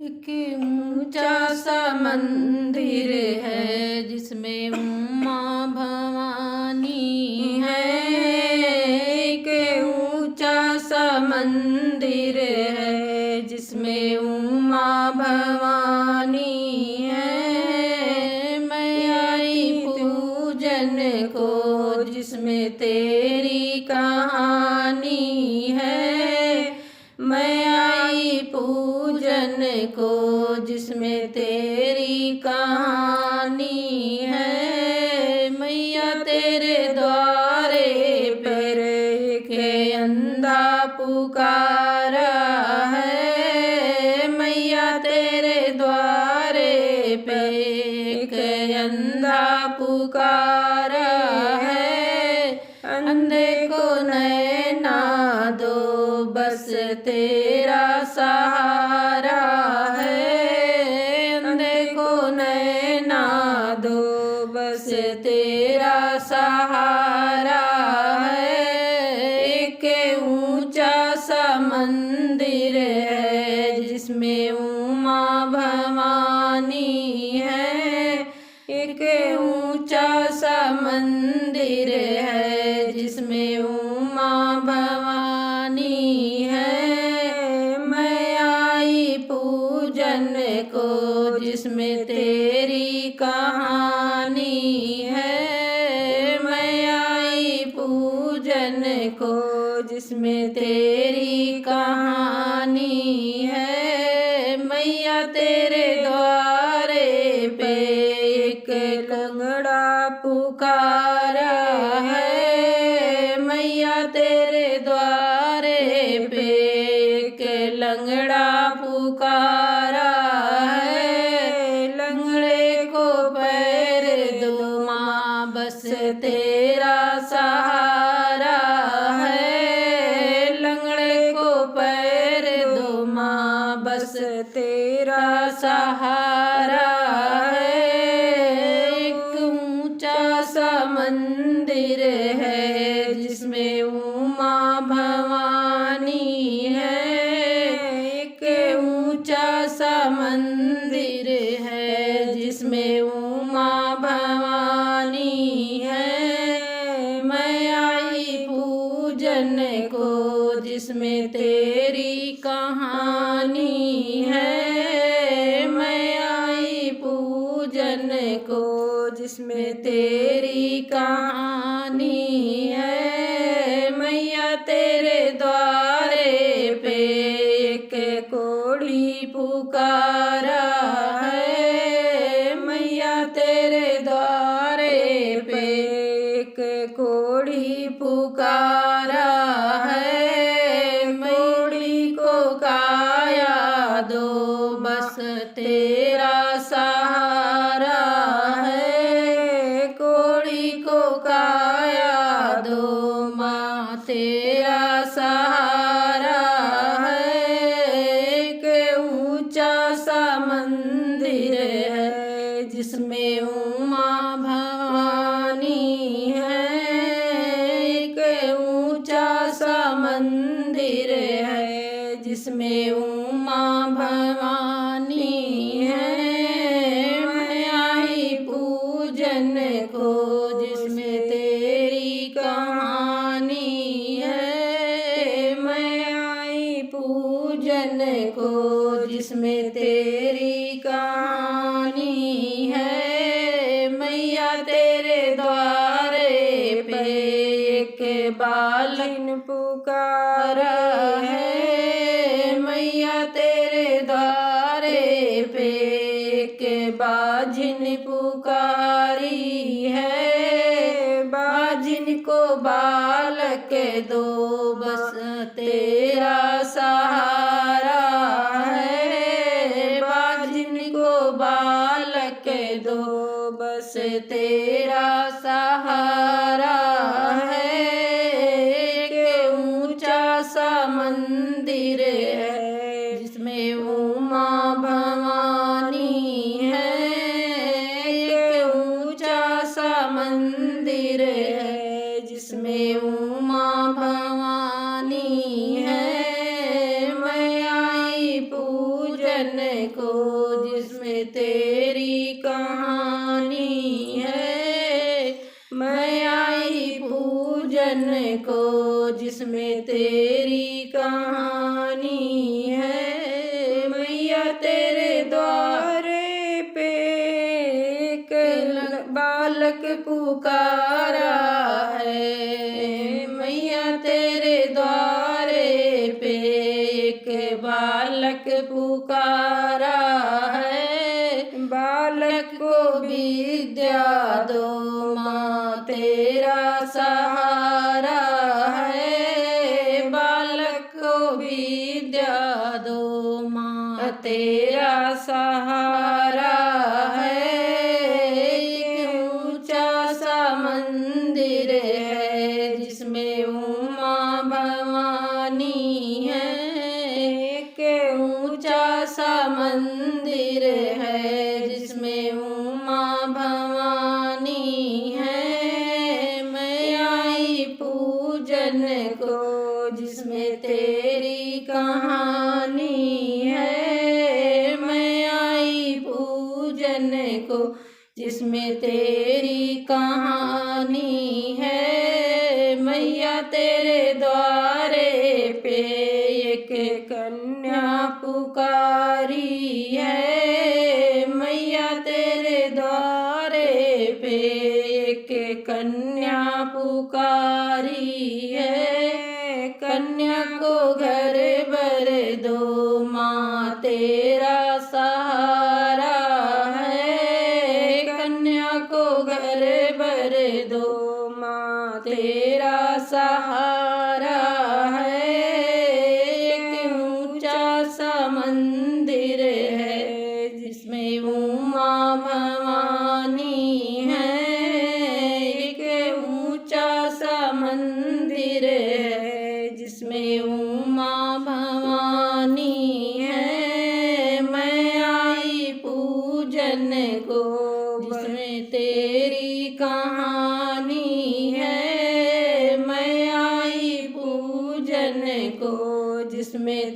एक ऊंचा सा मंदिर है जिसमें उमा भवानी है। एक ऊंचा सा मंदिर है जिसमें उमा भवानी है। मैं आई पूजन को जिसमें तेरी कहानी है। मैं आई पूजन को जिसमें तेरी कहानी है। मैया तेरे द्वारे पर के अंधा पुकारा है। मैया तेरे द्वारे पे के अंधा पुकारा है। अंधे को नैना दो बस तेरा सहारा है। अंधे को नैना दो बस तेरा सहारा है। एक ऊंचा सा मंदिर है जिसमें उमा भवानी है। एक ऊंचा सा मंदिर है जिसमें उमा भवानी है। मैं आई पूजन को जिसमें तेरी कहानी है। मैं आई पूजन को जिसमें तेरी कहानी है। मैया तेरे द्वारे पे एक लंगड़ा पुकारा है। मैया तेरे द्वारे पे एक लंगड़ा पुकारा है। लंगड़े को पैर दो माँ बस तेरा सहारा है। लंगड़े को पैर दो माँ बस तेरा सहारा है। एक ऊंचा सा मंदिर है जिसमें उमा भवानी है। एक ऊंचा सा मंदिर है जिसमें उमा भवानी है। मैं आई पूजन को जिसमें तेरी कहानी है। मैं आई पूजन को जिसमें तेरी कहानी है। मैया तेरे द्वारे पे एक कोढ़ी पुकारा है। मैया तेरे द्वारे पे एक कोढ़ी पुकारा है। कोढ़ी को काया दो बस तेरा सहारा है। कोढ़ी को काया दो माँ तेरा सहारा है। एक ऊंचा सा मंदिर है जिसमें उमा भवानी है। एक ऊंचा सा मंदिर है जिसमें उमा भवानी है। मैं आई पूजन को जिसमें तेरी कहानी है। मैं आई पूजन को जिसमें तेरी कहानी है। मैया तेरे द्वारे पे एक बालिन पुकारा है। मैया तेरे द्वारे पे एक बाजिन पुकारी है। बाजिन को बालक दो बस तेरा सहारा है। बाजिन को बालक दो बस तेरा सहारा है। एक ऊंचा सा मंदिर है जिसमें उमा भवानी है। एक ऊंचा सा मंदिर है जिसमें उमा भवानी है। मैं आई पूजन पूजन को जिसमें तेरी कहानी है। मैं आई पूजन को जिसमें तेरी कहानी है। मैया तेरे द्वारे पे एक बालक पुकारा है। मैया तेरे द्वारे पे एक बालक पुकारा है। बालक को विद्या दो माँ तेरा सहारा है। बालक को विद्या दो माँ तेरा सहारा है। एक ऊंचा सा मंदिर है जिसमें उमा भवानी है। एक ऊंचा सा मंदिर है जिसमें उमा भवानी है। मैं आई पूजन को जिसमें तेरी कहानी है। मैं आई पूजन को जिसमें तेरी कहानी है। मैया तेरे द्वारे पे एक कन्या पुकारी है। मैया तेरे द्वारे पे एक कन्या पुकारी है। कन्या को घर भर दो माँ तेरा सहारा है। कन्या को घर भर दो माँ तेरा सहारा है। एक ऊंचा सा मंदिर है जिसमें उमा भवानी है। एक ऊंचा सा मंदिर है जिसमें उमा भवानी है। मैं आई पूजन को जिसमें तेरी कहानी है। मैं आई पूजन को जिसमें